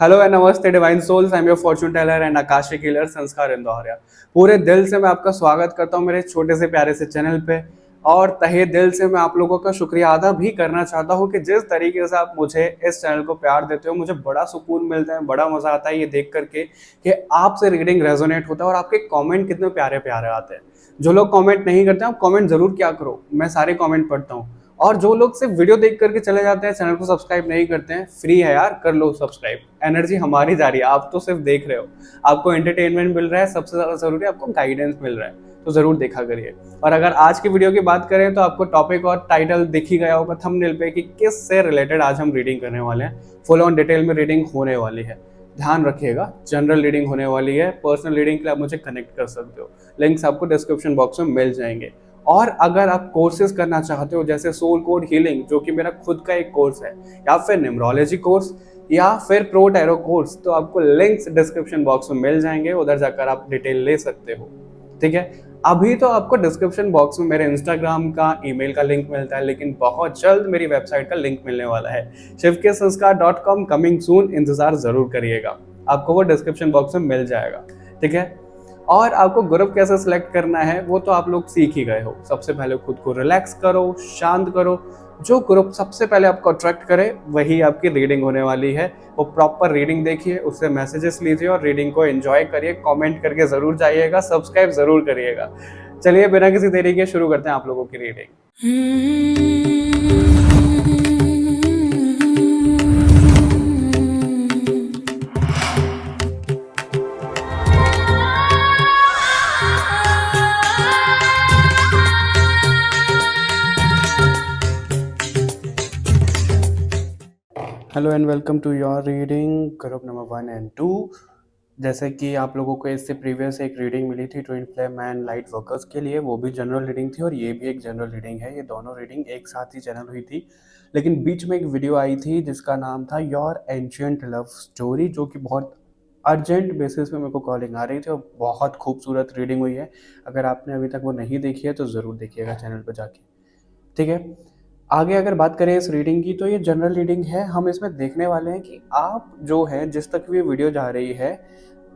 Hello and नमस्ते divine souls. I am your fortune teller and akashic healer Sanskar Indoria. पूरे दिल से मैं आपका स्वागत करता हूं मेरे छोटे से प्यारे से चैनल पे। और तहे दिल से मैं आप लोगों का शुक्रिया अदा भी करना चाहता हूं कि जिस तरीके से आप मुझे इस चैनल को प्यार देते हो, मुझे बड़ा सुकून मिलता है, बड़ा मजा आता है ये देख करके कि आपसे रीडिंग रेजोनेट होता है और आपके कॉमेंट कितने प्यारे प्यारे आते हैं। जो लोग कॉमेंट नहीं करते हैं, आप कॉमेंट जरूर क्या करो, मैं सारे कॉमेंट पढ़ता हूँ। और जो लोग सिर्फ वीडियो देख करके चले जाते हैं, चैनल को सब्सक्राइब नहीं करते हैं, फ्री है यार, कर लो सब्सक्राइब। एनर्जी हमारी जा रही है, आप तो सिर्फ देख रहे हो, आपको एंटरटेनमेंट मिल रहा है, सबसे ज्यादा जरूरी आपको गाइडेंस मिल रहा है, तो जरूर देखा करिए। और अगर आज की वीडियो की बात करें तो आपको टॉपिक और टाइटल दिख ही गया होगा थंबनेल पे कि किस से रिलेटेड आज हम रीडिंग करने वाले हैं। फुल ऑन डिटेल में रीडिंग होने वाली है, ध्यान रखिएगा। जनरल रीडिंग होने वाली है, पर्सनल रीडिंग के लिए आप मुझे कनेक्ट कर सकते हो, लिंक्स आपको डिस्क्रिप्शन बॉक्स में मिल जाएंगे। और अगर आप कोर्सेज करना चाहते हो जैसे सोल कोड हीलिंग, जो कि मेरा खुद का एक कोर्स है, या फिर न्यूमरोलॉजी कोर्स, या फिर प्रो टैरो कोर्स, तो आपको लिंक्स डिस्क्रिप्शन बॉक्स में मिल जाएंगे, उधर जाकर आप डिटेल ले सकते हो। ठीक है, अभी तो आपको डिस्क्रिप्शन बॉक्स में मेरे इंस्टाग्राम का, ईमेल का लिंक मिलता है, लेकिन बहुत जल्द मेरी वेबसाइट का लिंक मिलने वाला है, shivkesanskar.com, कमिंग सून, इंतजार जरूर करिएगा, आपको वो डिस्क्रिप्शन बॉक्स में मिल जाएगा। ठीक है, और आपको ग्रुप कैसे सिलेक्ट करना है वो तो आप लोग सीख ही गए हो। सबसे पहले खुद को रिलैक्स करो, शांत करो, जो ग्रुप सबसे पहले आपको अट्रैक्ट करे वही आपकी रीडिंग होने वाली है। वो प्रॉपर रीडिंग देखिए, उससे मैसेजेस लीजिए और रीडिंग को एंजॉय करिए। कमेंट करके जरूर जाइएगा, सब्सक्राइब जरूर करिएगा। चलिए बिना किसी देरी के शुरू करते हैं आप लोगों की reading. Hello and welcome to your reading group number 1 and 2। जैसे कि आप लोगों को इससे प्रीवियस एक रीडिंग मिली थी twin flame and light workers के लिए, वो भी जनरल रीडिंग थी और ये भी एक जनरल रीडिंग है। ये दोनों रीडिंग एक साथ ही चैनल हुई थी, लेकिन बीच में एक वीडियो आई थी जिसका नाम था योर एंशिएंट लव स्टोरी, जो कि बहुत अर्जेंट बेसिस पे मेरे को कॉलिंग आ रही थी और बहुत खूबसूरत रीडिंग हुई है। अगर आपने अभी तक वो नहीं देखी है तो ज़रूर देखिएगा चैनल पर जाके। ठीक है, आगे अगर बात करें इस रीडिंग की, तो ये जनरल रीडिंग है। हम इसमें देखने वाले हैं कि आप जो है, जिस तक भी वीडियो जा रही है,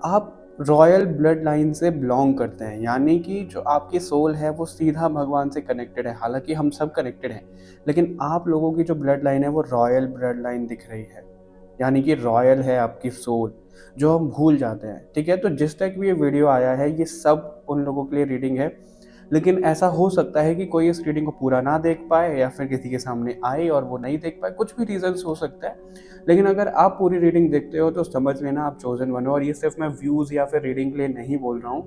आप रॉयल ब्लड लाइन से बिलोंग करते हैं, यानी कि जो आपकी सोल है वो सीधा भगवान से कनेक्टेड है। हालांकि हम सब कनेक्टेड हैं, लेकिन आप लोगों की जो ब्लड लाइन है वो रॉयल ब्लड लाइन दिख रही है, यानी कि रॉयल है आपकी सोल, जो हम भूल जाते हैं। ठीक है, तो जिस तक भी ये वीडियो आया है ये सब उन लोगों के लिए रीडिंग है। लेकिन ऐसा हो सकता है कि कोई इस रीडिंग को पूरा ना देख पाए, या फिर किसी के सामने आए और वो नहीं देख पाए, कुछ भी रीजंस हो सकता है। लेकिन अगर आप पूरी रीडिंग देखते हो तो समझ लेना आप चोजन वन हो। और ये सिर्फ मैं व्यूज़ या फिर रीडिंग के लिए नहीं बोल रहा हूँ,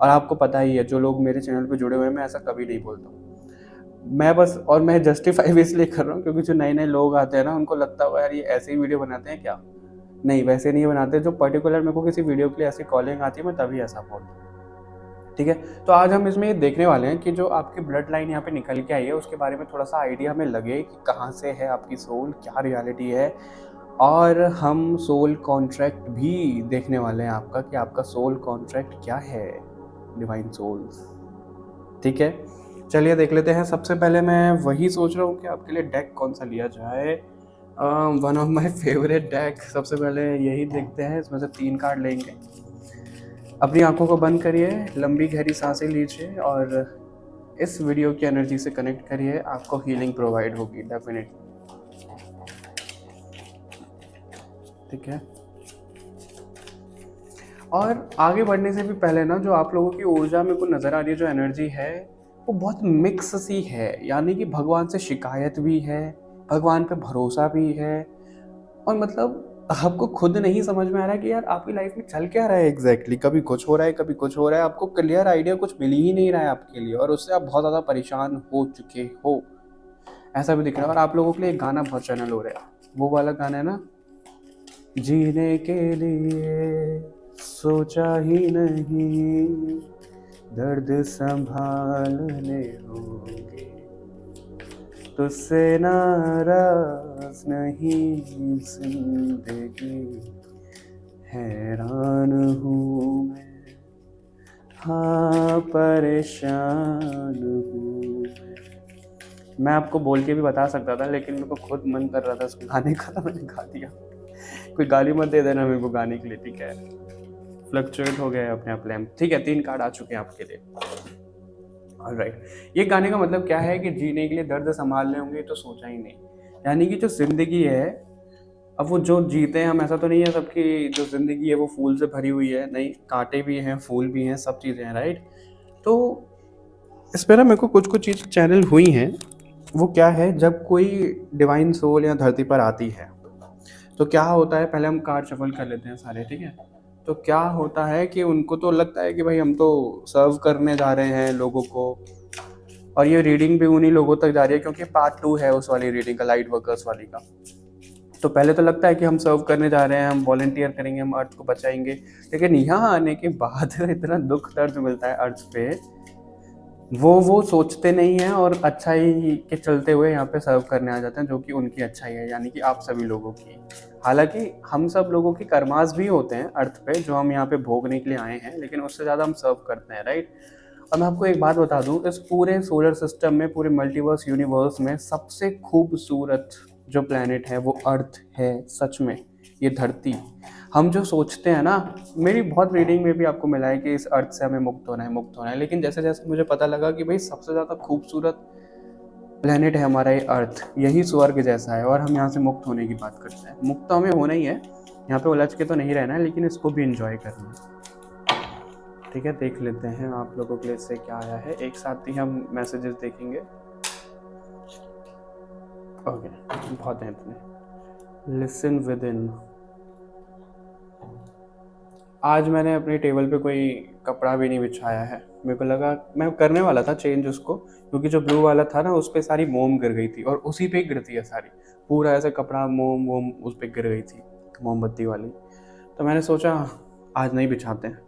और आपको पता ही है जो लोग मेरे चैनल पर जुड़े हुए हैं, मैं ऐसा कभी नहीं बोलता हूँ। मैं बस, और मैं जस्टिफाई भी इसलिए कर रहा हूँ क्योंकि जो नए नए लोग आते हैं ना, उनको लगता होगा यार ये ऐसे ही वीडियो बनाते हैं क्या। नहीं, वैसे नहीं बनाते। जो पर्टिकुलर मेरे को किसी वीडियो के लिए ऐसी कॉलिंग आती है, मैं तभी ऐसा बोलता हूँ। ठीक है, तो आज हम इसमें ये देखने वाले हैं कि जो आपकी ब्लड लाइन यहाँ पे निकल के आई है उसके बारे में थोड़ा सा आइडिया हमें लगे कि कहाँ से है आपकी सोल, क्या रियलिटी है। और हम सोल कॉन्ट्रैक्ट भी देखने वाले हैं आपका, कि आपका सोल कॉन्ट्रैक्ट क्या है, डिवाइन सोल्स। ठीक है, चलिए देख लेते हैं। सबसे पहले मैं वही सोच रहा हूँ कि आपके लिए डेक कौन सा लिया जाए। One of my favourite deck, सबसे पहले यही देखते हैं। इसमें से 3 कार्ड लेंगे। अपनी आंखों को बंद करिए, लंबी गहरी सांसें लीजिए और इस वीडियो की एनर्जी से कनेक्ट करिए। आपको हीलिंग प्रोवाइड होगी डेफिनेटली। ठीक है, और आगे बढ़ने से भी पहले ना, जो आप लोगों की ऊर्जा मेरे को नज़र आ रही है, जो एनर्जी है वो बहुत मिक्स सी है। यानी कि भगवान से शिकायत भी है, भगवान पे भरोसा भी है, और मतलब आपको खुद नहीं समझ में आ रहा है कि यार आपकी लाइफ में चल क्या रहा है एग्जैक्टली। कभी कुछ हो रहा है, कभी कुछ हो रहा है, आपको क्लियर आइडिया कुछ मिल ही नहीं रहा है आपके लिए, और उससे आप बहुत ज़्यादा परेशान हो चुके हो, ऐसा भी दिख रहा है। और आप लोगों के लिए एक गाना बहुत चैनल हो रहा है, वो वाला गाना है ना, जीने के लिए सोचा ही नहीं, दर्द संभालने होंगे, तुझसे नाराज नहीं जिंदगी, हैरान हूँ मैं, हाँ परेशान हूँ। मैं आपको बोल के भी बता सकता था, लेकिन मेरे को खुद मन कर रहा था उसको गाने का, तो मैंने गा दिया। कोई गाली मत दे देना मेरे को गाने के लिए, ठीक है। फ्लक्चुएट हो गया है अपने आप लैम्प, ठीक है। 3 कार्ड आ चुके हैं आपके लिए। ऑलराइट, ये गाने का मतलब क्या है कि जीने के लिए दर्द संभालने होंगे, तो सोचा ही नहीं। यानी कि जो जिंदगी है, अब वो जो जीते हैं हम, ऐसा तो नहीं है सबकी जो जिंदगी है वो फूल से भरी हुई है, नहीं, कांटे भी हैं, फूल भी हैं, सब चीज़ें हैं, राइट। तो इस पर ना मेरे को कुछ कुछ चीज़ चैनल हुई हैं। वो क्या है, जब कोई डिवाइन सोल या धरती पर आती है तो क्या होता है, पहले हम कार्ड शफल कर लेते हैं सारे, ठीक है। तो क्या होता है कि उनको तो लगता है कि भाई हम तो सर्व करने जा रहे हैं लोगों को, और ये रीडिंग भी उन्हीं लोगों तक जा रही है क्योंकि पार्ट 2 है उस वाली रीडिंग का, लाइट वर्कर्स वाली का। तो पहले तो लगता है कि हम सर्व करने जा रहे हैं, हम वॉलंटियर करेंगे, हम अर्थ को बचाएंगे, लेकिन यहाँ आने के बाद इतना दुख दर्द मिलता है अर्थ पे, वो सोचते नहीं हैं और अच्छाई के चलते हुए यहाँ पे सर्व करने आ जाते हैं, जो कि उनकी अच्छाई है, यानी कि आप सभी लोगों की। हालांकि हम सब लोगों की कर्मास भी होते हैं अर्थ पे, जो हम यहाँ पे भोगने के लिए आए हैं, लेकिन उससे ज़्यादा हम सर्व करते हैं, राइट। और मैं आपको एक बात बता दूं, इस पूरे सोलर सिस्टम में, पूरे मल्टीवर्स यूनिवर्स में सबसे खूबसूरत जो प्लैनेट है वो अर्थ है, सच में। ये धरती, हम जो सोचते हैं ना, मेरी बहुत रीडिंग में भी आपको मिला है कि इस अर्थ से हमें मुक्त होना है, मुक्त होना है, लेकिन जैसे जैसे मुझे पता लगा कि भाई सबसे ज़्यादा खूबसूरत प्लैनेट है हमारा ये अर्थ, यही स्वर्ग जैसा है, और हम यहाँ से मुक्त होने की बात करते हैं। मुक्त तो हमें होना ही है, यहाँ पे उलझ के तो नहीं रहना है, लेकिन इसको भी इंजॉय करना है, ठीक है। देख लेते हैं आप लोगों के लिए इससे क्या आया है, एक साथ ही हम मैसेजेस देखेंगे। ओके, बहुत हैं इतने। Listen with in. आज मैंने अपनी टेबल पे कोई कपड़ा भी नहीं बिछाया है, मेरे को लगा मैं करने वाला था चेंज उसको, क्योंकि जो ब्लू वाला था ना उस पर सारी मोम गिर गई थी, और उसी पे गिरती है सारी, पूरा ऐसा कपड़ा मोम वोम उस पर गिर गई थी, मोमबत्ती वाली। तो मैंने सोचा आज नहीं बिछाते हैं,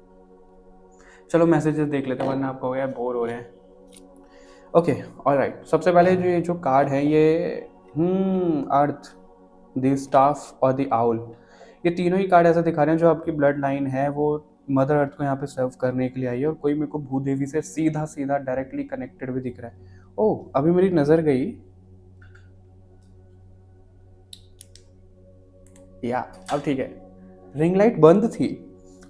चलो मैसेजेस देख लेते हैं, वरना आपको हो गया बोर हो रहे हैं। Okay, alright. सबसे पहले जो ये जो कार्ड है ये अर्थ, द स्टाफ और द आउल, ये तीनों ही कार्ड ऐसा दिखा रहे हैं जो आपकी ब्लड लाइन है वो मदर अर्थ को यहाँ पे सर्व करने के लिए आई है, और कोई मेरे को भूदेवी से सीधा सीधा डायरेक्टली कनेक्टेड भी दिख रहा है। ओह, अभी मेरी नज़र गई, या अब ठीक है, रिंग लाइट बंद थी,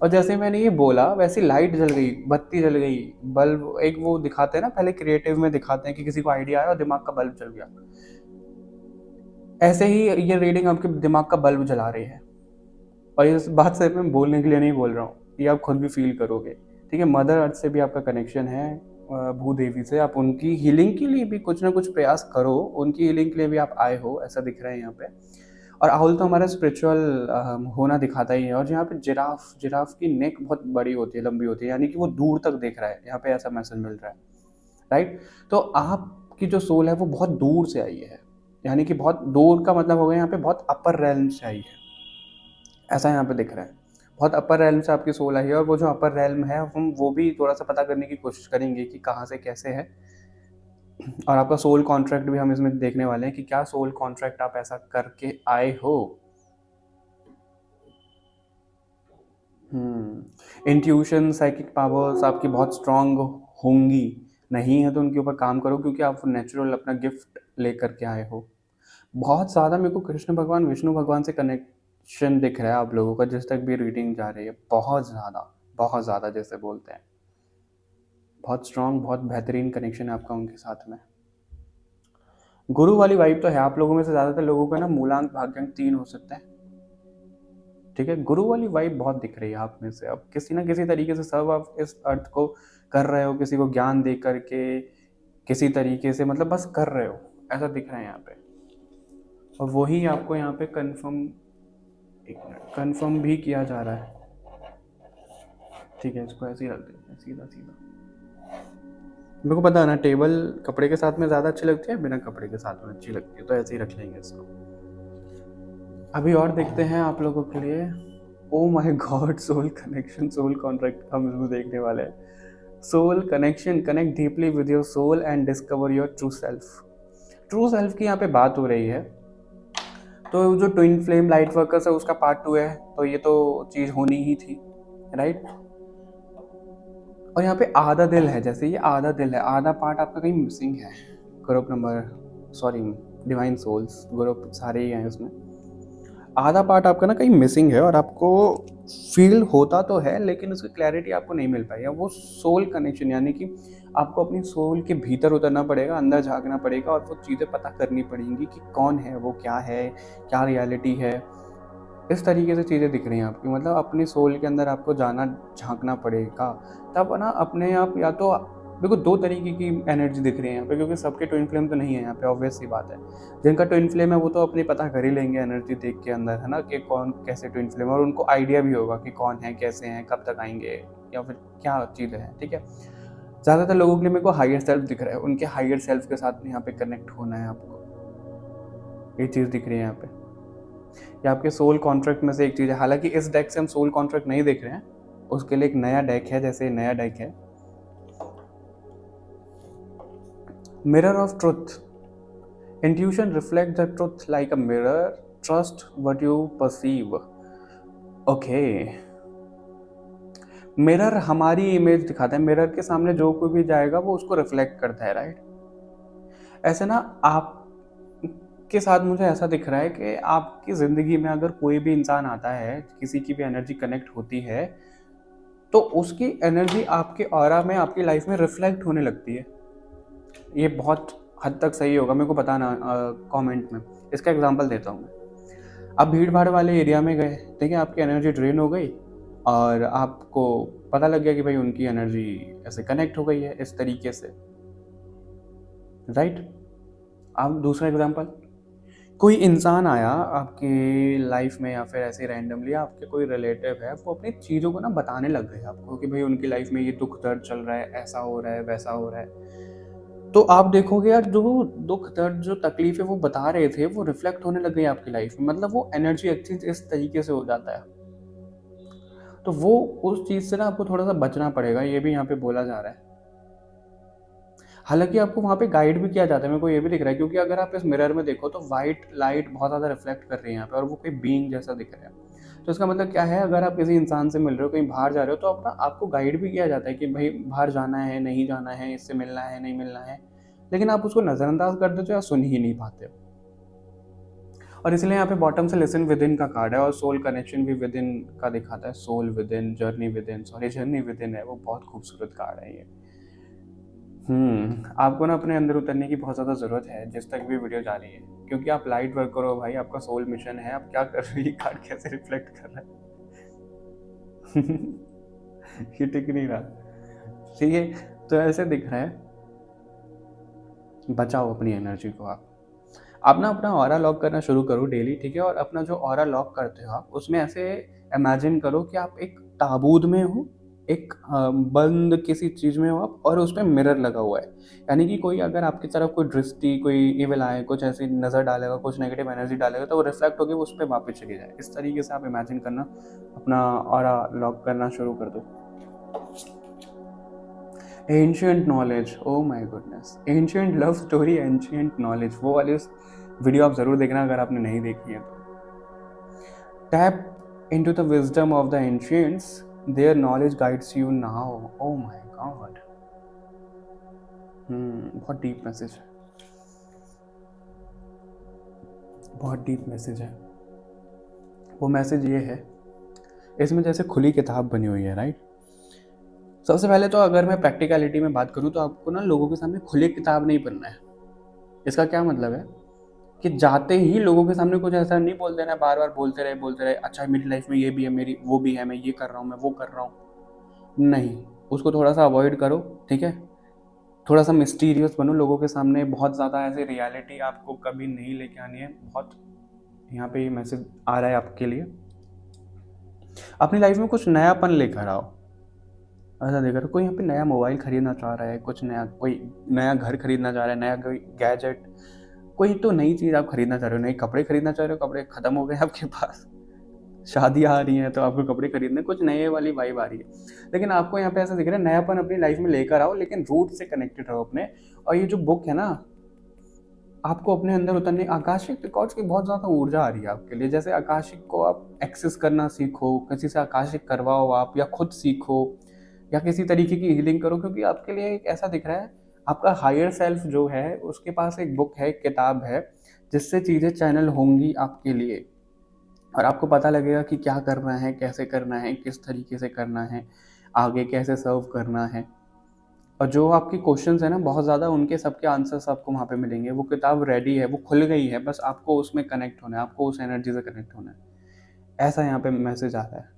और जैसे मैंने ये बोला वैसे लाइट जल गई, बत्ती जल गई, बल्ब, एक वो दिखाते हैं ना पहले क्रिएटिव में दिखाते हैं कि किसी को आइडिया आया और दिमाग का बल्ब जल गया, ऐसे ही ये रीडिंग आपके दिमाग का बल्ब जला रही है। और इस बात से मैं बोलने के लिए नहीं बोल रहा हूँ, ये आप खुद भी फील करोगे, ठीक है। मदर अर्थ से भी आपका कनेक्शन है, भूदेवी से, आप उनकी हीलिंग के लिए भी कुछ ना कुछ प्रयास करो, उनकी हीलिंग के लिए भी आप आए हो, ऐसा दिख रहा है यहाँ पे। और आउल तो हमारा स्पिरिचुअल होना दिखाता ही है, और यहाँ पे जिराफ की नेक बहुत बड़ी होती है, लंबी होती है, यानी कि वो दूर तक देख रहा है, यहाँ पे ऐसा मैसेज मिल रहा है, राइट। तो आपकी जो सोल है वो बहुत दूर से आई है, यानी कि बहुत दूर का मतलब हो गया यहाँ पे बहुत अपर रेल्म से आई है, ऐसा यहाँ पे दिख रहा है। बहुत अपर रेल्म से आपकी सोल आई है, और वो जो अपर रेल्म है हम वो भी थोड़ा सा पता करने की कोशिश करेंगे कि कहाँ से कैसे है। और आपका सोल कॉन्ट्रैक्ट भी हम इसमें देखने वाले हैं कि क्या सोल कॉन्ट्रैक्ट आप ऐसा करके आए हो। इंट्यूशन, साइकिक पावर्स आपकी बहुत स्ट्रांग होंगी, नहीं है तो उनके ऊपर काम करो, क्योंकि आप नेचुरल अपना गिफ्ट लेकर के आए हो। बहुत ज़्यादा मेरे को कृष्ण भगवान, विष्णु भगवान से कनेक्शन दिख रहा है आप लोगों का, जिस तक भी रीडिंग जा रही है, बहुत ज़्यादा जैसे बोलते हैं, बहुत स्ट्रांग, बहुत बेहतरीन कनेक्शन है आपका उनके साथ में। गुरु वाली वाइब तो है आप लोगों में से, ज़्यादातर लोगों का ना मूलांक भाग्यांक 3 हो सकते हैं, ठीक है। गुरु वाली वाइब बहुत दिख रही है आप में से, अब किसी ना किसी तरीके से सब आप इस अर्थ को कर रहे हो, किसी को ज्ञान दे करके, किसी तरीके से, मतलब बस कर रहे हो, ऐसा दिख रहा है यहाँ पे। और वही आपको यहाँ पे कंफर्म भी किया जा रहा है, ठीक है। इसको ऐसे ही रख देते हैं सीधा सीधा। मेरे को पता है ना, टेबल कपड़े के साथ में ज़्यादा अच्छी लगती है, बिना कपड़े के साथ में अच्छी लगती है, तो ऐसे ही रख लेंगे इसको। अभी और देखते हैं आप लोगों के लिए। Oh my god, soul connection, soul contract हम इसमें देखने वाले हैं। Soul connection, connect deeply with your soul and discover your true self. True self की यहाँ पे बात हो रही है, तो जो ट्विन फ्लेम लाइट वर्कर्स है उसका पार्ट 2 है, तो ये तो चीज़ होनी ही थी, राइट। और यहाँ पे आधा दिल है, जैसे ये आधा दिल है, आधा पार्ट आपका कहीं मिसिंग है। Group number, sorry, divine souls group सारे ही हैं उसमें। आधा पार्ट आपका ना कहीं मिसिंग है और आपको फील होता तो है लेकिन उसकी क्लैरिटी आपको नहीं मिल पाई है। वो सोल कनेक्शन, यानी कि आपको अपनी सोल के भीतर उतरना पड़ेगा, अंदर झाँकना पड़ेगा और वो चीज़ें पता करनी पड़ेंगी कि कौन है वो, क्या क्या रियलिटी है। इस तरीके से चीज़ें दिख रही हैं आपकी, मतलब अपनी सोल के अंदर आपको जाना, झाँकना पड़ेगा। तब ना अपने आप, या तो देखो 2 तरीके की एनर्जी दिख रही है यहाँ पे, क्योंकि सबके ट्विन फ्लेम तो नहीं है यहाँ पे, ऑब्वियस सी बात है। जिनका ट्विन फ्लेम है वो तो अपनी पता कर ही लेंगे एनर्जी देख के अंदर, है ना, कि कौन कैसे ट्विन फ्लेम है, और उनको आइडिया भी होगा कि कौन है, कैसे हैं, कब तक आएँगे या फिर क्या चीज़ें हैं, ठीक है। ज़्यादातर लोगों के लिए मेरे को हायर सेल्फ दिख रहा है, उनके हायर सेल्फ के साथ यहाँ पे कनेक्ट होना है आपको। ये चीज़ दिख रही है यहाँ पे। ये आपके सोल कॉन्ट्रैक्ट में से एक चीज़ है। हालाँकि इस डेक से हम सोल कॉन्ट्रैक्ट नहीं देख रहे हैं, उसके लिए एक नया डेक है, जैसे नया डेक है mirror of truth. Intuition reflect the truth like a mirror, trust what you perceive. Okay, mirror हमारी इमेज दिखाता है, मिरर के सामने जो कोई भी जाएगा वो उसको रिफ्लेक्ट करता है, राइट। ऐसे ना आप के साथ मुझे ऐसा दिख रहा है कि आपकी ज़िंदगी में अगर कोई भी इंसान आता है, किसी की भी एनर्जी कनेक्ट होती है, तो उसकी एनर्जी आपके ऑरा में, आपकी लाइफ में रिफ्लेक्ट होने लगती है। ये बहुत हद तक सही होगा, मेरे को बताना कमेंट में। इसका एग्जांपल देता हूँ मैं। आप भीड़ भाड़ वाले एरिया में गए, ठीक है, आपकी एनर्जी ड्रेन हो गई और आपको पता लग गया कि भाई उनकी एनर्जी ऐसे कनेक्ट हो गई है इस तरीके से, राइट। आप दूसरा एग्जांपल, कोई इंसान आया आपकी लाइफ में या फिर ऐसे रैंडमली आपके कोई रिलेटिव है, वो अपनी चीज़ों को ना बताने लग गए आपको कि भाई उनकी लाइफ में ये दुख दर्द चल रहा है, ऐसा हो रहा है, वैसा हो रहा है। तो आप देखोगे यार, जो दुख दर्द, जो तकलीफ है वो बता रहे थे, वो रिफ्लेक्ट होने लग गई आपकी लाइफ में, मतलब वो एनर्जी एक्सचेंज इस तरीके से हो जाता है। तो वो उस चीज़ से ना आपको थोड़ा सा बचना पड़ेगा, ये भी यहाँ पे बोला जा रहा है। हालाँकि आपको वहाँ पे गाइड भी किया जाता है, मेरे को ये भी दिख रहा है, क्योंकि अगर आप इस मिरर में देखो तो व्हाइट लाइट बहुत ज़्यादा रिफ्लेक्ट कर रही है यहाँ पे और वो कोई बीइंग जैसा दिख रहा है। तो इसका मतलब क्या है, अगर आप किसी इंसान से मिल रहे हो, कहीं बाहर जा रहे हो, तो अपना आपको गाइड भी किया जाता है कि भाई बाहर जाना है, नहीं जाना है, इससे मिलना है, नहीं मिलना है। लेकिन आप उसको नज़रअंदाज कर देते हो या सुन ही नहीं पाते हो। और इसलिए यहाँ पे बॉटम से लिसन विद इन का कार्ड है और सोल कनेक्शन भी विद इन का दिखाता है। Soul within, journey within, sorry journey within है, वो बहुत खूबसूरत कार्ड है ये। आपको ना अपने अंदर उतरने की बहुत ज़्यादा ज़रूरत है, जिस तक भी वीडियो जा रही है, क्योंकि आप लाइट वर्कर हो भाई, आपका सोल मिशन है। आप क्या कर रहे हो, ये कार्ड कैसे रिफ्लेक्ट कर रहा है ये टिक नहीं रहा, ठीक है। तो ऐसे दिख रहा है, बचाओ अपनी एनर्जी को। आप ना अपना ऑरा लॉक करना शुरू करो डेली, ठीक है। और अपना जो ऑरा लॉक करते हो आप, उसमें ऐसे इमेजिन करो कि आप एक ताबूत में हो, एक बंद किसी चीज़ में हो आप, और उसमें मिरर लगा हुआ है। यानी कि कोई अगर आपकी तरफ कोई दृष्टि, कोई इविल आए, कुछ ऐसी नज़र डालेगा, कुछ नेगेटिव एनर्जी डालेगा, तो वो रिफ्लेक्ट होकर उस पर वापस चली जाए। इस तरीके से आप इमेजिन करना, अपना ऑरा लॉक करना शुरू कर दो। Ancient knowledge, oh my goodness, ancient love story, ancient knowledge, वो वाली वीडियो आप ज़रूर देखना अगर आपने नहीं देखी है तो। Tap into the wisdom of the ancients, their knowledge guides you now. Oh my God, बहुत डीप मैसेज है, बहुत डीप मैसेज है। वो मैसेज ये है, इसमें जैसे खुली किताब बनी हुई है, राइट। सबसे पहले तो अगर मैं प्रैक्टिकलिटी में बात करूँ तो आपको ना लोगों के सामने खुली किताब नहीं पढ़ना है। इसका क्या मतलब है कि जाते ही लोगों के सामने कुछ ऐसा नहीं बोल देना, बार बार बोलते रहे, अच्छा मेरी लाइफ में ये भी है, मेरी वो भी है, मैं ये कर रहा हूँ, मैं वो कर रहा हूँ। नहीं, उसको थोड़ा सा अवॉइड करो, ठीक है। थोड़ा सा मिस्टीरियस बनो लोगों के सामने, बहुत ज़्यादा ऐसे रियलिटी आपको कभी नहीं लेके आनी है। बहुत यहाँ पे ये मैसेज आ रहा है आपके लिए, अपनी लाइफ में कुछ नयापन लेकर आओ। ऐसा देख रहा, कोई यहाँ पे नया मोबाइल खरीदना चाह रहा है, कुछ नया, कोई नया घर खरीदना चाह रहा है, नया कोई गैजेट, कोई तो नई चीज़ आप खरीदना चाह रहे हो, नए कपड़े खरीदना चाह रहे हो, कपड़े खत्म हो गए आपके पास, शादियाँ आ रही हैं तो आपको कपड़े खरीदने, कुछ नए वाली वाइब आ रही है। लेकिन आपको यहाँ पे ऐसा दिख रहा है, नयापन अपनी लाइफ में लेकर आओ, लेकिन रूट से कनेक्टेड रहो अपने। और ये जो बुक है ना, आपको अपने अंदर उतरने, आकाशिक रिकॉर्ड्स की बहुत ज़्यादा ऊर्जा आ रही है आपके लिए। जैसे आकाशिक को आप एक्सेस करना सीखो, किसी से आकाशिक करवाओ आप, या खुद सीखो, या किसी तरीके की हीलिंग करो, क्योंकि आपके लिए एक ऐसा दिख रहा है, आपका हायर सेल्फ जो है उसके पास एक बुक है, एक किताब है, जिससे चीज़ें चैनल होंगी आपके लिए। और आपको पता लगेगा कि क्या करना है, कैसे करना है, किस तरीके से करना है, आगे कैसे सर्व करना है। और जो आपके क्वेश्चंस हैं ना बहुत ज़्यादा, उनके सबके आंसर्स आपको वहाँ पे मिलेंगे। वो किताब रेडी है, वो खुल गई है, बस आपको उसमें कनेक्ट होना है, आपको उस एनर्जी से कनेक्ट होना है। ऐसा यहाँ पे मैसेज आ रहा है।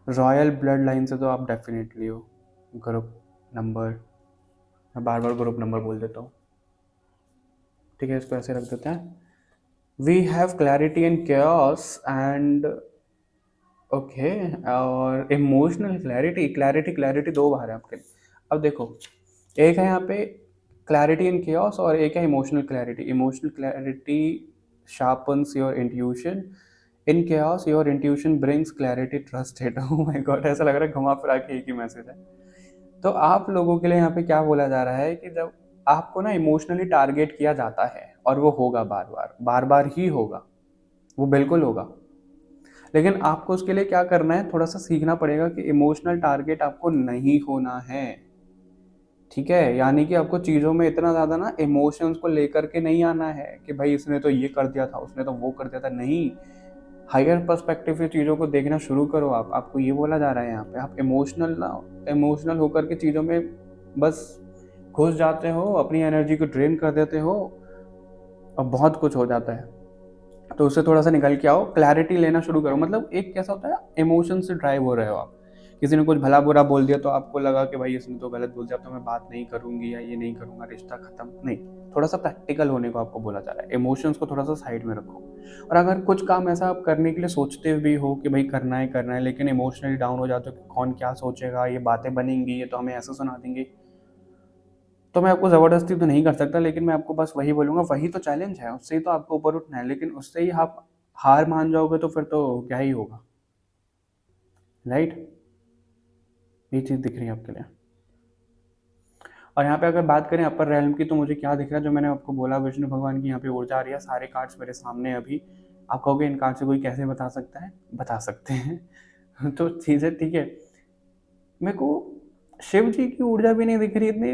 रॉयल ब्लड लाइन से तो आप डेफिनेटली हो। ग्रुप नंबर, मैं बार बार ग्रुप नंबर बोल देता हूँ, ठीक है, इसको ऐसे रख देते हैं। We have clarity and chaos and okay, और इमोशनल क्लैरिटी। क्लैरिटी दो बार है आपके। अब देखो, एक है यहाँ पे क्लैरिटी इन chaos और एक है emotional clarity. Emotional clarity sharpens your intuition, in chaos your intuition brings clarity, trust it। oh my god, ऐसा लग रहा है घुमा फिरा के एक ही मैसेज है। तो आप लोगों के लिए यहाँ पे क्या बोला जा रहा है कि जब आपको ना इमोशनली टारगेट किया जाता है, और वो होगा बार बार ही होगा, वो बिल्कुल होगा, लेकिन आपको उसके लिए क्या करना है, थोड़ा सा सीखना पड़ेगा कि इमोशनल टारगेट आपको नहीं होना है, ठीक है। यानी कि आपको चीज़ों में इतना ज़्यादा ना इमोशंस को लेकर के नहीं आना है कि भाई इसने तो ये कर दिया था, उसने तो वो कर दिया था। नहीं, हायर पर्सपेक्टिव से चीज़ों को देखना शुरू करो। आपको ये बोला जा रहा है यहाँ पे, आप इमोशनल होकर के चीज़ों में बस घुस जाते हो, अपनी एनर्जी को ड्रेन कर देते हो, और बहुत कुछ हो जाता है। तो उससे थोड़ा सा निकल के आओ, क्लैरिटी लेना शुरू करो। मतलब एक कैसा होता है, इमोशन से ड्राइव हो रहे हो आप, किसी ने कुछ भला बुरा बोल दिया तो आपको लगा कि भाई इसने तो गलत बोल दिया, अब तो मैं बात नहीं करूंगी या ये नहीं करूंगा, रिश्ता खत्म। नहीं, थोड़ा सा प्रैक्टिकल होने को आपको बोला जा रहा है। इमोशंस को थोड़ा सा साइड में रखो। और अगर कुछ काम ऐसा आप करने के लिए सोचते भी हो कि भाई करना है, लेकिन इमोशनली डाउन हो जाते हो कि कौन क्या सोचेगा, ये बातें बनेंगी, ये तो हमें ऐसा सुना देंगे, तो मैं आपको ज़बरदस्ती तो नहीं कर सकता, लेकिन मैं आपको बस वही बोलूँगा, वही तो चैलेंज है, उससे ही तो आपको ऊपर उठना है। लेकिन उससे ही आप हार मान जाओगे तो फिर तो क्या ही होगा, राइट। ये चीज़ दिख रही है आपके लिए। और यहाँ पे अगर बात करें अपर रेलम की, तो मुझे क्या दिख रहा है, जो मैंने आपको बोला, विष्णु भगवान की यहाँ पे ऊर्जा आ रही है। सारे कार्ड्स मेरे सामने अभी। आप कहोगे इन कार्ड से कोई कैसे बता सकता है, बता सकते हैं। तो चीज़ें ठीक है। मेरे को शिव जी की ऊर्जा भी नहीं दिख रही इतनी,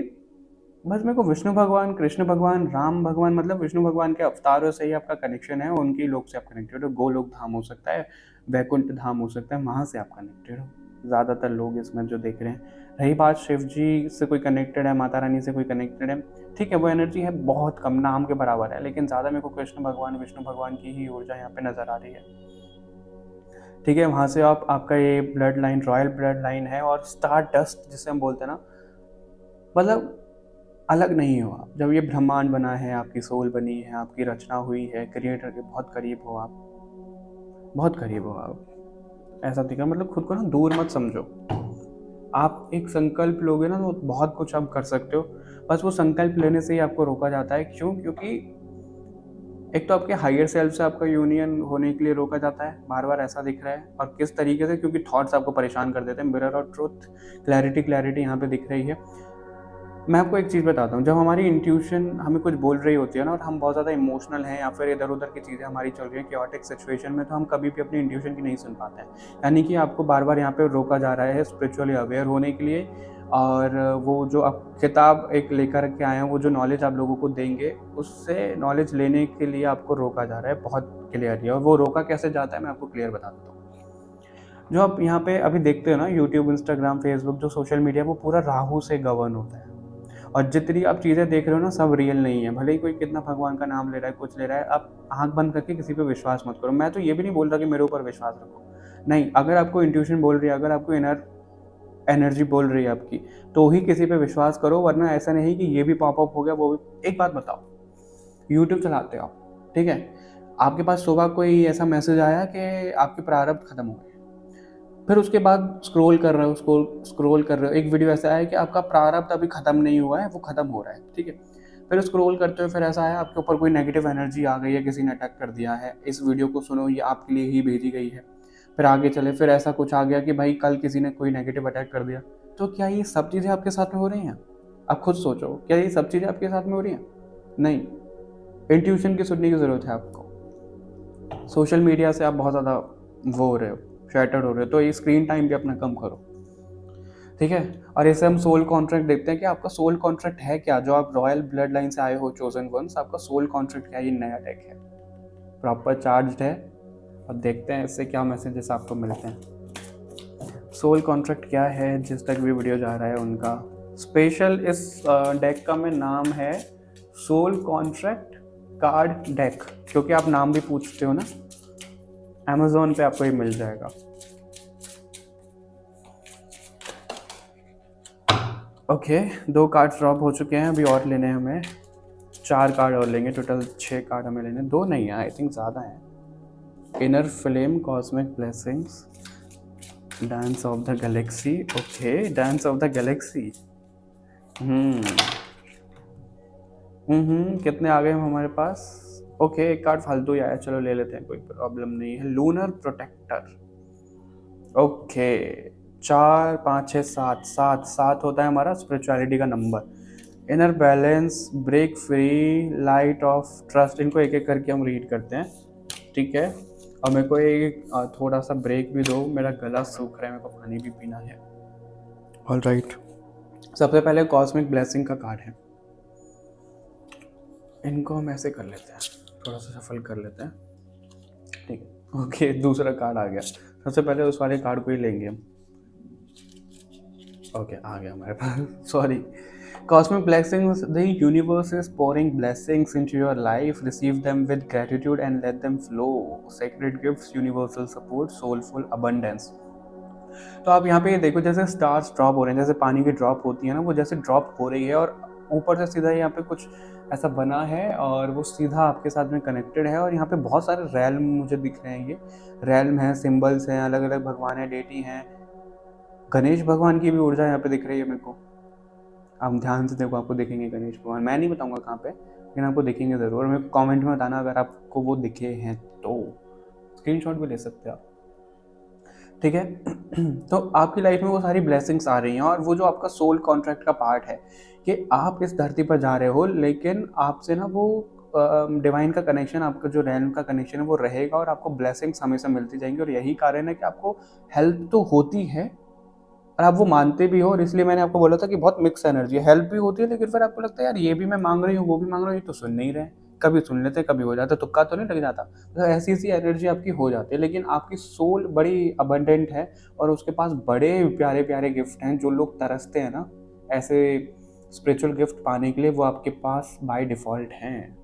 बस मेरे को विष्णु भगवान, कृष्ण भगवान, राम भगवान, मतलब विष्णु भगवान के अवतारों से ही आपका कनेक्शन है, उनकी लोक से आप कनेक्टेड हो। गोलोक धाम हो सकता है, वैकुंठ धाम हो सकता है, वहाँ से आप कनेक्टेड हो ज़्यादातर लोग इसमें जो देख रहे हैं। रही बात शिव जी से कोई कनेक्टेड है, माता रानी से कोई कनेक्टेड है, ठीक है, वो एनर्जी है बहुत कम, नाम के बराबर है, लेकिन ज़्यादा मेरे को कृष्ण भगवान, विष्णु भगवान की ही ऊर्जा यहाँ पे नज़र आ रही है, ठीक है। वहाँ से आपका ये blood line royal blood line है। और स्टार डस्ट जिसे हम बोलते हैं ना, मतलब अलग नहीं हो आप। जब ये ब्रह्मांड बना है, आपकी सोल बनी है, आपकी रचना हुई है, क्रिएटर के बहुत करीब हो आप, बहुत करीब हो आप। ऐसा दिखा, मतलब खुद को ना दूर मत समझो। आप एक संकल्प लोगे ना तो बहुत कुछ आप कर सकते हो। बस वो संकल्प लेने से ही आपको रोका जाता है। क्यों? क्योंकि एक तो आपके हायर सेल्फ से आपका यूनियन होने के लिए रोका जाता है, बार बार ऐसा दिख रहा है। और किस तरीके से? क्योंकि थॉट्स आपको परेशान कर देते हैं। मिरर और ट्रुथ, क्लैरिटी यहाँ पे दिख रही है। मैं आपको एक चीज़ बताता हूँ, जब हमारी इंट्यूशन हमें कुछ बोल रही होती है ना, और हम बहुत ज़्यादा इमोशनल हैं या फिर इधर उधर की चीज़ें हमारी चल रही हैं क्योटिक सिचुएशन में, तो हम कभी भी अपनी इंट्यूशन की नहीं सुन पाते हैं। यानी कि आपको बार बार यहाँ पे रोका जा रहा है स्पिरिचुअली अवेयर होने के लिए। और वो जो आप किताब एक लेकर के आए हैं, वो जो नॉलेज आप लोगों को देंगे, उससे नॉलेज लेने के लिए आपको रोका जा रहा है बहुत क्लियरली। और वो रोका कैसे जाता है, मैं आपको क्लियर बता देता हूँ। जो आप यहाँ पे अभी देखते हो ना, यूट्यूब, इंस्टाग्राम, फेसबुक, जो सोशल मीडिया, वो पूरा राहु से गवर्न होता है। और जितनी आप चीज़ें देख रहे हो ना, सब रियल नहीं है। भले ही कोई कितना भगवान का नाम ले रहा है, कुछ ले रहा है, आप आंख बंद करके किसी पे विश्वास मत करो। मैं तो ये भी नहीं बोल रहा कि मेरे ऊपर विश्वास रखो, नहीं। अगर आपको इंट्यूशन बोल रही है, अगर आपको इनर एनर्जी बोल रही है आपकी, तो ही किसी पे विश्वास करो। वरना ऐसा नहीं कि ये भी पॉपअप हो गया, वो भी। एक बात बताओ, यूट्यूब चलाते हो आप, ठीक है, आपके पास सुबह कोई ऐसा मैसेज आया कि आपके प्रारब्ध खत्म हो गए, फिर उसके बाद स्क्रॉल कर रहे हो, एक वीडियो ऐसा आया कि आपका प्रारब्ध अभी खत्म नहीं हुआ है, वो खत्म हो रहा है, ठीक है। फिर स्क्रॉल करते हुए फिर ऐसा आया आपके ऊपर कोई नेगेटिव एनर्जी आ गई है, किसी ने अटैक कर दिया है, इस वीडियो को सुनो, ये आपके लिए ही भेजी गई है। फिर आगे चले, फिर ऐसा कुछ आ गया कि भाई कल किसी ने कोई नेगेटिव अटैक कर दिया। तो क्या ये सब चीज़ें आपके साथ में हो रही हैं? आप खुद सोचो, क्या ये सब चीज़ें आपके साथ में हो रही हैं? नहीं। इंट्यूशन की सुनने की ज़रूरत है आपको। सोशल मीडिया से आप बहुत ज़्यादा वो हो रहे हो, शैटर्ड हो रहे हो, तो ये स्क्रीन टाइम भी अपना कम करो, ठीक है। और ऐसे हम सोल कॉन्ट्रैक्ट देखते हैं कि आपका सोल कॉन्ट्रैक्ट है क्या। जो आप रॉयल ब्लड लाइन से आए हो, चोजन वंस, आपका सोल कॉन्ट्रैक्ट क्या है? ये नया डेक है, प्रॉपर चार्ज्ड है, और देखते हैं इससे क्या मैसेजेस आपको मिलते हैं। सोल कॉन्ट्रैक्ट क्या है, जिस तक भी वीडियो जा रहा है उनका स्पेशल इस डेक का में नाम है सोल कॉन्ट्रैक्ट कार्ड डेक, क्योंकि आप नाम भी पूछते हो ना, अमेजोन पे आपको ये मिल जाएगा। ओके, 2 कार्ड्स ड्रॉप हो चुके हैं, अभी और लेने हैं हमें 4 कार्ड और लेंगे, टोटल 6 कार्ड हमें लेने, 2 नहीं है, आई थिंक ज़्यादा है। Inner flame, cosmic blessings, dance of the Galaxy. Okay, dance of the Galaxy. कितने आ गए हमारे पास? ओके, एक कार्ड फालतू ही आया, चलो ले लेते हैं, कोई प्रॉब्लम नहीं है। Lunar protector. ओके, 4 5 6 7 7 7 होता है हमारा स्पिरिचुअलिटी का नंबर। Inner balance, break free, light of trust. इनको एक एक करके हम रीड करते हैं, ठीक है। और मेरे को एक थोड़ा सा ब्रेक भी दो, मेरा गला सूख रहा है, मेरे को पानी भी पीना है। ऑलराइट, सबसे पहले कॉस्मिक ब्लेसिंग का कार्ड है, इनको हम ऐसे कर लेते हैं, थोड़ा सा शफल कर लेते हैं, ठीक है। ओके, दूसरा कार्ड आ गया, सबसे पहले उस वाले कार्ड को ही लेंगे हम। ओके, आ गया हमारे पास, sorry. Cosmic blessings, the universe is pouring blessings into your life. Receive them with gratitude and let them flow. Sacred gifts, universal support, soulful abundance. तो आप यहाँ पे ये देखो, जैसे स्टार्स ड्रॉप हो रहे हैं, जैसे पानी की ड्रॉप होती है ना, वो जैसे ड्रॉप हो रही है और ऊपर से सीधा यहाँ पे कुछ ऐसा बना है और वो सीधा आपके साथ में कनेक्टेड है। और यहाँ पे बहुत सारे रैल्म मुझे दिख रहे हैं, ये रैल्म हैं, सिम्बल्स हैं, अलग अलग भगवान हैं, डेटी हैं, गणेश भगवान की भी ऊर्जा यहाँ पे दिख रही है मेरे को। आप ध्यान से देखो, आपको दिखेंगे गणेश भगवान, मैं नहीं बताऊंगा कहाँ पे, लेकिन आपको दिखेंगे ज़रूर। मेरे को कमेंट में बताना अगर आपको वो दिखे हैं, तो स्क्रीनशॉट भी ले सकते हैं आप, ठीक है। तो आपकी लाइफ में वो सारी ब्लेसिंग्स आ रही हैं, और वो जो आपका सोल कॉन्ट्रैक्ट का पार्ट है कि आप इस धरती पर जा रहे हो, लेकिन आपसे ना वो डिवाइन का कनेक्शन, आपका जो रैल्म का कनेक्शन है वो रहेगा, और आपको ब्लेसिंग्स हमेशा मिलती जाएंगी। और यही कारण है कि आपको हेल्प तो होती है और आप वो मानते भी हो, और इसलिए मैंने आपको बोला था कि बहुत मिक्स एनर्जी है, हेल्प भी होती है, लेकिन फिर आपको लगता है यार ये भी मैं मांग रही हूँ, वो भी मांग रही हूँ, तो सुन नहीं रहे। कभी सुन लेते, कभी हो जाता, तुक्का तो नहीं लग जाता, तो ऐसी ऐसी एनर्जी आपकी हो जाती है। लेकिन आपकी सोल बड़ी अबंडेंट है, और उसके पास बड़े प्यारे प्यारे गिफ्ट हैं। जो लोग तरसते हैं ना ऐसे स्पिरिचुअल गिफ्ट पाने के लिए, वो आपके पास बाय डिफ़ॉल्ट हैं,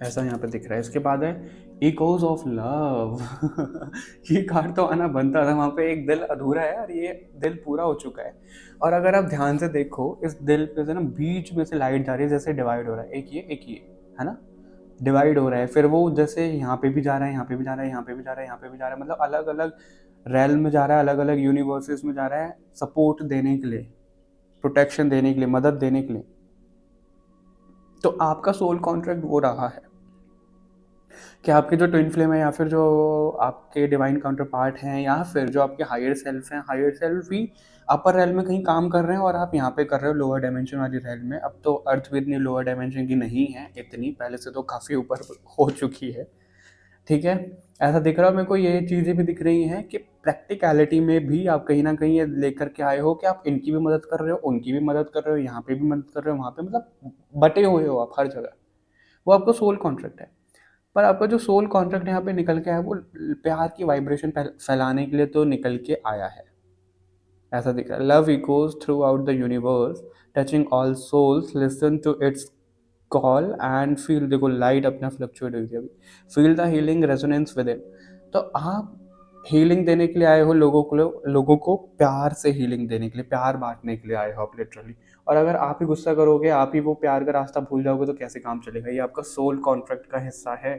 ऐसा यहाँ पे दिख रहा है। इसके बाद है इकोज ऑफ लव। ये कार्ड तो आना बनता था, वहाँ पे एक दिल अधूरा है और ये दिल पूरा हो चुका है। और अगर आप ध्यान से देखो, इस दिल पे से ना बीच में से लाइट जा रही है, जैसे डिवाइड हो रहा है, एक ये है ना, डिवाइड हो रहा है। फिर वो जैसे यहाँ पे भी जा रहा है, यहाँ पे भी जा रहा है, यहाँ पे भी जा रहा है, यहाँ पे भी जा रहा है, मतलब अलग अलग रैल्म में जा रहा है, अलग अलग यूनिवर्सेस में जा रहा है, सपोर्ट देने के लिए, प्रोटेक्शन देने के लिए, मदद देने के लिए। तो आपका सोल कॉन्ट्रैक्ट वो रहा है कि आपके जो ट्विन फ्लेम है, या फिर जो आपके डिवाइन काउंटर पार्ट हैं, या फिर जो आपके हायर सेल्फ हैं, हायर सेल्फ भी अपर रेल में कहीं काम कर रहे हैं, और आप यहाँ पे कर रहे हो लोअर डायमेंशन वाली रेल में। अब तो अर्थ भी इतनी लोअर डायमेंशन की नहीं है, इतनी पहले से तो काफ़ी ऊपर हो चुकी है, ठीक है। ऐसा दिख रहा है मेरे को, ये चीज़ें भी दिख रही हैं कि प्रैक्टिकलिटी में भी आप कहीं ना कहीं ये लेकर के आए हो कि आप इनकी भी मदद कर रहे हो, उनकी भी मदद कर रहे हो, यहाँ पे भी मदद कर रहे हो, वहाँ पे, मतलब बटे हुए हो आप हर जगह। वो आपका सोल कॉन्ट्रैक्ट है। पर आपका जो सोल कॉन्ट्रैक्ट यहाँ पे निकल के आया, वो प्यार की वाइब्रेशन फैलाने के लिए तो निकल के आया है, ऐसा दिख रहा है। Love echoes throughout the universe, touching all souls, listen to its call and feel. देखो लाइट अपना फ्लक्चुएट हुई थी अभी, feel the healing resonance within. तो आप हीलिंग देने के लिए आए हो, लोगों को प्यार से हीलिंग देने के लिए, प्यार बांटने के लिए आए हो आप लिटरली। और अगर आप ही गुस्सा करोगे, आप ही वो प्यार का रास्ता भूल जाओगे, तो कैसे काम चलेगा। ये आपका सोल कॉन्ट्रैक्ट का हिस्सा है।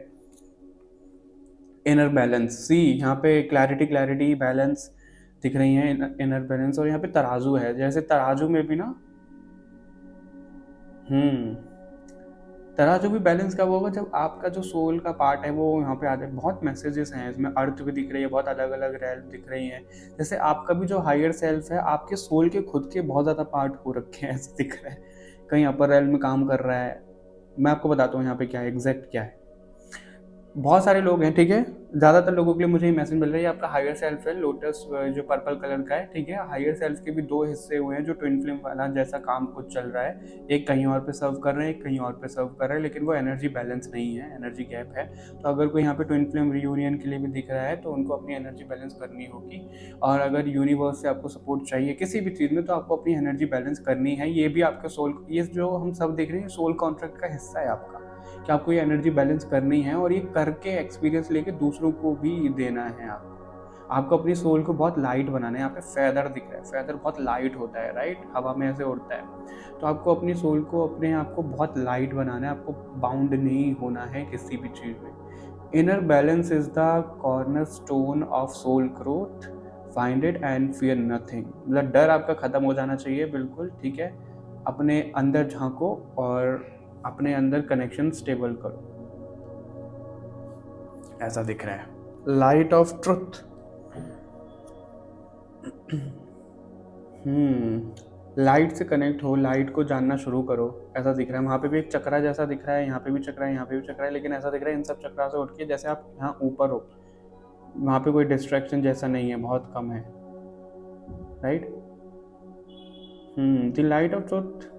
इनर बैलेंस, सी यहाँ पे क्लैरिटी बैलेंस दिख रही है, इनर बैलेंस। और यहाँ पे तराजू है, जैसे तराजू में भी ना तराजू भी बैलेंस कब होगा, जब आपका जो सोल का पार्ट है वो यहाँ पे आ जाए। बहुत मैसेजेस हैं इसमें, अर्थ भी दिख रही है, बहुत अलग अलग रैल्म दिख रही हैं। जैसे आपका भी जो हायर सेल्फ है, आपके सोल के खुद के बहुत ज़्यादा पार्ट हो रखे हैं, ऐसे दिख रहा है। कहीं अपर रैल्म में काम कर रहा है, मैं आपको बताता हूँ यहाँ पे क्या है, एग्जैक्ट क्या है। बहुत सारे लोग हैं, ठीक है, ज़्यादातर लोगों के लिए मुझे ये मैसेज मिल रहा है, ये आपका हायर सेल्फ है, लोटस जो पर्पल कलर का है, ठीक है। हायर सेल्फ के भी दो हिस्से हुए हैं, जो ट्विन फ्लेम वाला जैसा काम कुछ चल रहा है, एक कहीं और पे सर्व कर रहे हैं, एक कहीं और पे सर्व कर रहे हैं, लेकिन वो एनर्जी बैलेंस नहीं है, एनर्जी गैप है। तो अगर कोई यहाँ पे ट्विन फ्लेम रियूनियन के लिए भी दिख रहा है तो उनको अपनी एनर्जी बैलेंस करनी होगी। और अगर यूनिवर्स से आपको सपोर्ट चाहिए किसी भी चीज़ में तो आपको अपनी एनर्जी बैलेंस करनी है। ये भी आपका सोल, ये जो हम सब देख रहे हैं सोल कॉन्ट्रैक्ट का हिस्सा है आपका, कि आपको ये एनर्जी बैलेंस करनी है और ये करके एक्सपीरियंस लेके दूसरों को भी देना है। आपको अपनी सोल को बहुत लाइट बनाना है। यहाँ पे फेदर दिख रहा है, फेदर बहुत लाइट होता है, राइट, हवा में ऐसे उड़ता है। तो आपको अपनी सोल को, अपने आप को बहुत लाइट बनाना है, आपको बाउंड नहीं होना है किसी भी चीज़ में। Inner balance is the cornerstone of soul growth, find it and fear nothing. मतलब डर आपका ख़त्म हो जाना चाहिए, बिल्कुल ठीक है। अपने अंदर झांको और अपने अंदर कनेक्शन स्टेबल करो, ऐसा दिख रहा है। लाइट ऑफ ट्रुथ, लाइट से कनेक्ट हो, लाइट को जानना शुरू करो, ऐसा दिख रहा है। वहाँ पे भी एक चक्रा जैसा दिख रहा है, यहाँ पे भी चक्रा है, यहाँ पे भी चक्रा है, लेकिन ऐसा दिख रहा है इन सब चक्रा से उठ के जैसे आप यहाँ ऊपर हो, वहाँ पे कोई डिस्ट्रैक्शन जैसा नहीं है, बहुत कम है, right. The light of truth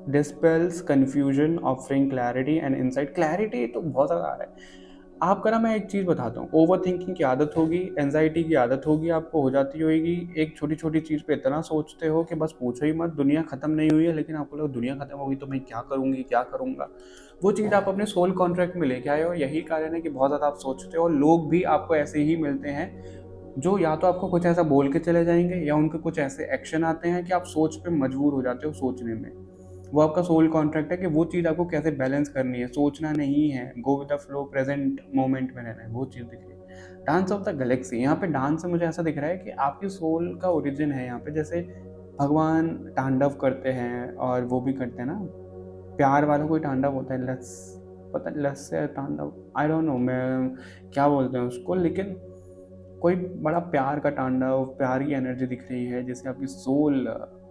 dispels confusion, offering clarity and insight. Clarity तो बहुत ज़्यादा आ रहा है आपका ना। मैं एक चीज़ बताता हूँ, ओवर थिंकिंग की आदत होगी, एंजाइटी की आदत होगी, आपको हो जाती होगी। एक छोटी छोटी चीज़ पे इतना सोचते हो कि बस पूछो ही मत। दुनिया ख़त्म नहीं हुई है, लेकिन आपको लगा दुनिया ख़त्म होगी तो मैं क्या करूँगी, क्या करूँगा। वो चीज़ आप अपने सोल कॉन्ट्रैक्ट में लेके आए हो। यही कारण है कि बहुत ज़्यादा आप सोचते हो। लोग भी आपको ऐसे ही मिलते हैं जो या तो आपको कुछ ऐसा बोल के चले जाएंगे, या उनके कुछ ऐसे एक्शन आते हैं कि आप सोच पे मजबूर हो जाते हो सोचने में। वो आपका सोल कॉन्ट्रैक्ट है कि वो चीज़ आपको कैसे बैलेंस करनी है, सोचना नहीं है, go with the flow, present moment में रहना है, वो चीज़ दिख रही है। डांस ऑफ द गैलेक्सी, यहाँ पे डांस से मुझे ऐसा दिख रहा है कि आपकी सोल का ओरिजिन है यहाँ पे। जैसे भगवान तांडव करते हैं, और वो भी करते हैं ना, प्यार वाला कोई तांडव होता है, लस, पता लस से तांडव, आई डोंट नो मैं क्या बोलते हैं उसको, लेकिन कोई बड़ा प्यार का तांडव, प्यार की एनर्जी दिख रही है जिससे आपकी सोल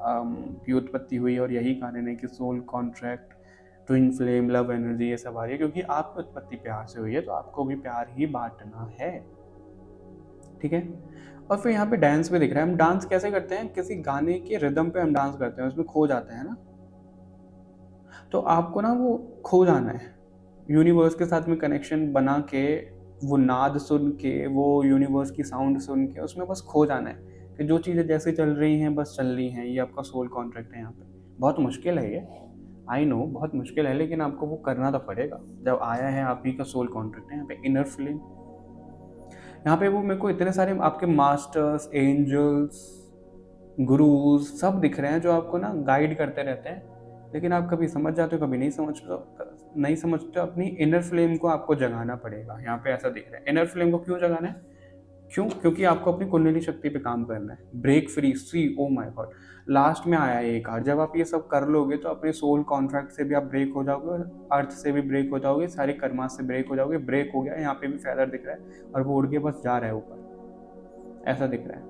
की उत्पत्ति हुई। और यही कारण है कि soul contract, twin flame, love energy, ये सब आ रही है क्योंकि आपकी उत्पत्ति प्यार से हुई है, तो आपको भी प्यार ही बांटना है, ठीक है। और फिर यहाँ पे डांस भी दिख रहा है। हम डांस कैसे करते हैं, किसी गाने के रिदम पे हम डांस करते हैं, उसमें खो जाते हैं ना। तो आपको ना वो खो जाना है, यूनिवर्स के साथ में कनेक्शन बना के, वो नाद सुन के, वो यूनिवर्स की साउंड सुन के उसमें बस खो जाना है कि जो चीज़ें जैसे चल रही हैं बस चल रही हैं। ये आपका सोल कॉन्ट्रैक्ट है यहाँ पे। बहुत मुश्किल है ये, आई नो बहुत मुश्किल है, लेकिन आपको वो करना तो पड़ेगा। जब आया है आप ही का सोल कॉन्ट्रैक्ट है यहाँ पे। इनर फ्लेम, यहाँ पे वो मेरे को इतने सारे आपके मास्टर्स, एंजल्स, गुरुज सब दिख रहे हैं जो आपको ना गाइड करते रहते हैं, लेकिन आप कभी समझ जाते हो, कभी नहीं समझते। अपनी इनर फ्लेम को आपको जगाना पड़ेगा, यहाँ पे ऐसा दिख रहा है। इनर फ्लेम को क्यों जगाना है, क्यों, क्योंकि आपको अपनी कुंडली शक्ति पे काम करना है। Break free, see, oh my god, last में आया है एक कार्ड। जब आप ये सब कर लोगे तो अपने सोल कॉन्ट्रैक्ट से भी आप ब्रेक हो जाओगे, अर्थ से भी ब्रेक हो जाओगे, सारे कर्मा से ब्रेक हो जाओगे। ब्रेक हो गया, यहाँ पे भी फेदर दिख रहा है और वो उड़ के बस जा रहा है ऊपर, ऐसा दिख रहा है,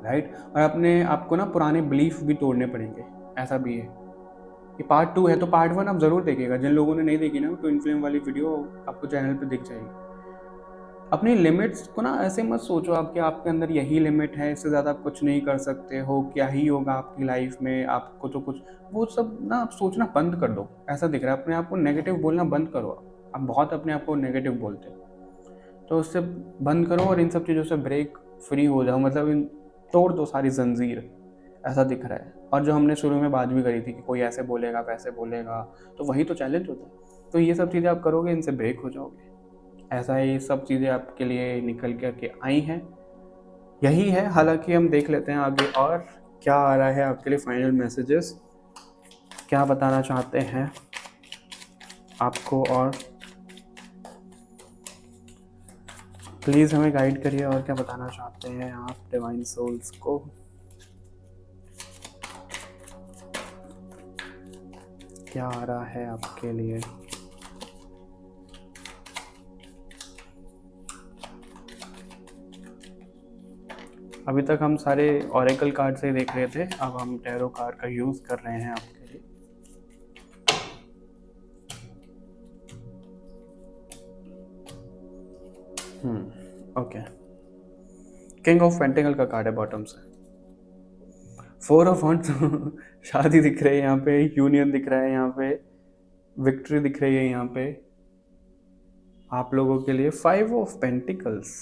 राइट। और अपने आपको ना पुराने बिलीफ भी तोड़ने पड़ेंगे, ऐसा भी है। ये पार्ट 2 है, तो पार्ट 1 आप ज़रूर देखिएगा। जिन लोगों ने नहीं देखी ना, ट्विन फ्लेम वाली वीडियो आपको चैनल पे दिख जाएगी। अपनी लिमिट्स को ना ऐसे मत सोचो आप कि आपके अंदर यही लिमिट है, इससे ज़्यादा आप कुछ नहीं कर सकते हो, क्या ही होगा आपकी लाइफ में, आपको तो कुछ, वो सब ना आप सोचना बंद कर दो। ऐसा दिख रहा है, अपने आप को नेगेटिव बोलना बंद करो। आप बहुत अपने आप को नेगेटिव बोलते हो, तो उससे बंद करो और इन सब चीज़ों से ब्रेक फ्री हो जाओ। मतलब इन तोड़ दो सारी जंजीर, ऐसा दिख रहा है। और जो हमने शुरू में बात भी करी थी कि कोई ऐसे बोलेगा, वैसे बोलेगा, तो वही तो चैलेंज होता है। तो ये सब चीज़ें आप करोगे, इनसे ब्रेक हो जाओगे। ऐसा ये सब चीज़ें आपके लिए निकल के आई हैं, यही है। हालांकि हम देख लेते हैं आगे और क्या आ रहा है आपके लिए, फाइनल मैसेजेस क्या बताना चाहते हैं आपको, और प्लीज़ हमें गाइड करिए और क्या बताना चाहते हैं आप डिवाइन सोल्स को। क्या आ रहा है आपके लिए। अभी तक हम सारे ऑरेकल कार्ड से देख रहे थे, अब हम टैरो कार्ड का यूज़ कर रहे हैं आपके लिए। ओके, किंग ऑफ पेंटिकल का कार्ड है बॉटम से, 4 ऑफ वॉन्ड्स शादी दिख रही है यहाँ पे, यूनियन दिख रहा है यहाँ पे, विक्ट्री दिख रही है यहाँ पे आप लोगों के लिए। 5 ऑफ पेंटिकल्स,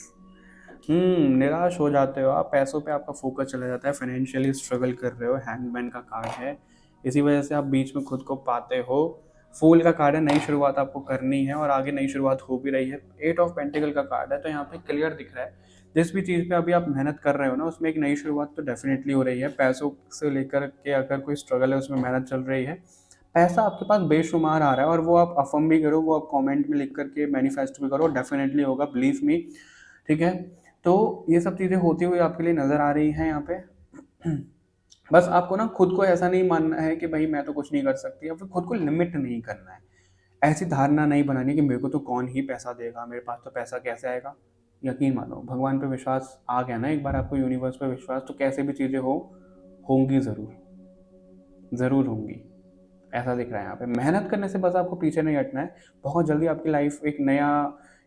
निराश हो जाते हो आप, पैसों पे आपका फोकस चला जाता है, फाइनेंशियली स्ट्रगल कर रहे हो, हैंगमैन का कार्ड है, इसी वजह से आप बीच में खुद को पाते हो। फूल का कार्ड है, नई शुरुआत आपको करनी है और आगे नई शुरुआत हो भी रही है। 8 ऑफ पेंटिकल का कार्ड है, तो यहाँ पे क्लियर दिख रहा है जिस भी चीज़ पे अभी आप मेहनत कर रहे हो ना, उसमें एक नई शुरुआत तो डेफिनेटली हो रही है। पैसों से लेकर के अगर कोई स्ट्रगल है उसमें मेहनत चल रही है, पैसा आपके पास बेशुमार आ रहा है, और वो आप अफर्म भी करो, वो आप कमेंट में लिख करके मैनिफेस्ट भी करो, डेफिनेटली होगा, बिलीव मी। ठीक है, तो ये सब चीज़ें होती हुई आपके लिए नज़र आ रही हैं यहाँ पे। बस आपको ना खुद को ऐसा नहीं मानना है कि भाई मैं तो कुछ नहीं कर सकती, या फिर खुद को लिमिट नहीं करना है, ऐसी धारणा नहीं बनानी कि मेरे को तो कौन ही पैसा देगा, मेरे पास तो पैसा कैसे आएगा। यकीन मानो, भगवान पे विश्वास आ गया ना एक बार आपको, यूनिवर्स पे विश्वास, तो कैसे भी चीज़ें होंगी ज़रूर होंगी, ऐसा दिख रहा है यहाँ पे। मेहनत करने से बस आपको पीछे नहीं हटना है, बहुत जल्दी आपकी लाइफ एक नया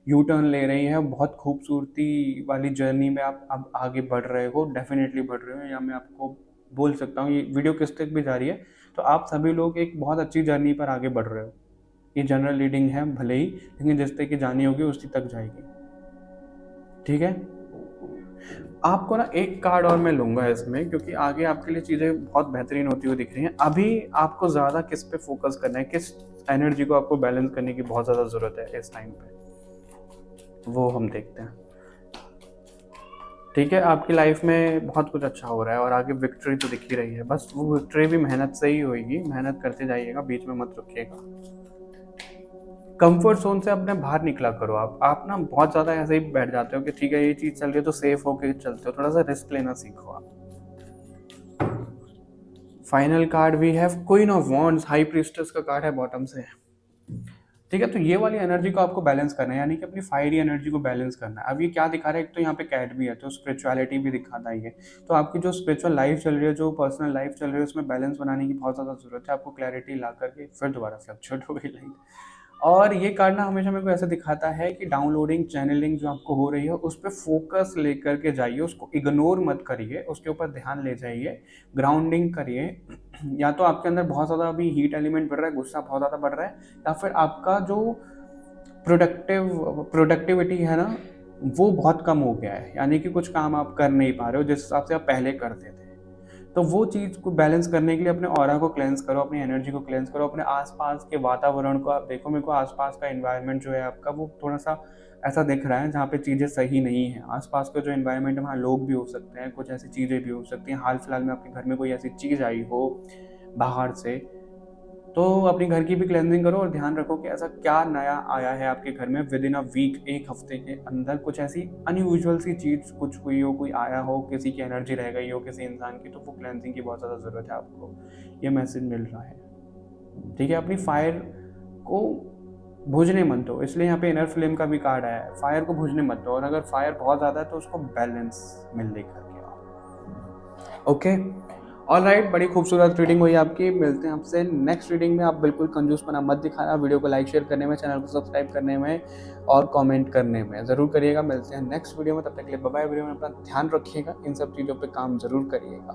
यू टर्न ले रही है, बहुत खूबसूरती वाली जर्नी में आप अब आगे बढ़ रहे हो, डेफिनेटली बढ़ रहे हो, या मैं आपको बोल सकता हूँ ये वीडियो किस तक भी जा रही है, तो आप सभी लोग एक बहुत अच्छी जर्नी पर आगे बढ़ रहे हो। ये जनरल रीडिंग है भले ही, लेकिन जिस तक की जानी होगी उसी तक जाएगी। ठीक है, आपको ना एक कार्ड और मैं लूँगा इसमें, क्योंकि आगे आपके लिए चीज़ें बहुत बेहतरीन होती हुई दिख रही हैं। अभी आपको ज़्यादा किस पे फोकस करना है, किस एनर्जी को आपको बैलेंस करने की बहुत ज़्यादा ज़रूरत है इस टाइम पे, वो हम देखते हैं। ठीक है, आपकी लाइफ में बहुत कुछ अच्छा हो रहा है और आगे विक्ट्री तो दिख ही रही है, बस वो विक्ट्री भी मेहनत से ही होगी, मेहनत करते जाइएगा, बीच में मत रुकिएगा। कंफर्ट जोन से अपने बाहर निकला करो। आप ना बहुत ज़्यादा ऐसे ही बैठ जाते हो कि ठीक है ये चीज़ चल रही है तो सेफ होके चलते हो, थोड़ा सा रिस्क लेना सीखो आप। Final card we have queen of wands, high priestess का कार्ड है बॉटम से। ठीक है, तो ये वाली एनर्जी को आपको बैलेंस करना है, यानी कि अपनी फायरी एनर्जी को बैलेंस करना है। अब ये क्या दिखा रहा है, एक तो यहाँ पे कैट भी है, तो स्पिरिचुअलिटी भी दिखाता है ये, तो आपकी जो स्पिरिचुअल लाइफ चल रही है, जो पर्सनल लाइफ चल रही है, उसमें बैलेंस बनाने की बहुत ज़्यादा जरूरत है आपको, क्लैरिटी ला करके। फिर दोबारा फ्लक्चुएट हो गई लाइट, और ये कार्ड ना हमेशा मेरे को ऐसा दिखाता है कि डाउनलोडिंग चैनलिंग जो आपको हो रही है उस पर फोकस लेकर के जाइए, उसको इग्नोर मत करिए, उसके ऊपर ध्यान ले जाइए, ग्राउंडिंग करिए। या तो आपके अंदर बहुत ज़्यादा अभी हीट एलिमेंट बढ़ रहा है, गुस्सा बहुत ज़्यादा बढ़ रहा है, या फिर आपका जो प्रोडक्टिविटी है ना वो बहुत कम हो गया है, यानी कि कुछ काम आप कर नहीं पा रहे हो जिस हिसाब से आप पहले करते थे। तो वो चीज़ को बैलेंस करने के लिए अपने ऑरा को क्लेंस करो, अपनी एनर्जी को क्लेंस करो, अपने आसपास के वातावरण को आप देखो। मेरे को आसपास का एनवायरनमेंट जो है आपका वो थोड़ा सा ऐसा दिख रहा है जहाँ पे चीज़ें सही नहीं है। आसपास का जो एनवायरनमेंट है वहाँ लोग भी हो सकते हैं, कुछ ऐसी चीज़ें भी हो सकती हैं। हाल फिलहाल में आपके घर में कोई ऐसी चीज़ आई हो बाहर से, तो अपनी घर की भी क्लेंजिंग करो और ध्यान रखो कि ऐसा क्या नया आया है आपके घर में विद इन अ वीक, एक हफ्ते के अंदर कुछ ऐसी अनयूजुअल सी चीज़ कुछ हुई हो, कोई आया हो, किसी की एनर्जी रह गई हो किसी इंसान की, तो वो क्लेंजिंग की बहुत ज़्यादा ज़रूरत है आपको, ये मैसेज मिल रहा है। ठीक है, अपनी फायर को बुझने मत दो, इसलिए यहाँ पे इनर फ्लेम का भी कार्ड आया है, फायर को बुझने मत दो, और अगर फायर बहुत ज़्यादा है तो उसको बैलेंस में लेकर के आओ। ओके, ऑलराइट, बड़ी खूबसूरत रीडिंग हुई आपकी। मिलते हैं आपसे नेक्स्ट रीडिंग में। आप बिल्कुल कंजूसपना मत दिखाना, वीडियो को लाइक शेयर करने में, चैनल को सब्सक्राइब करने में और कमेंट करने में ज़रूर करिएगा। मिलते हैं नेक्स्ट वीडियो में, तब तक के लिए बाय बाय। वीडियो में अपना ध्यान रखिएगा, इन सब चीज़ों पे काम ज़रूर करिएगा।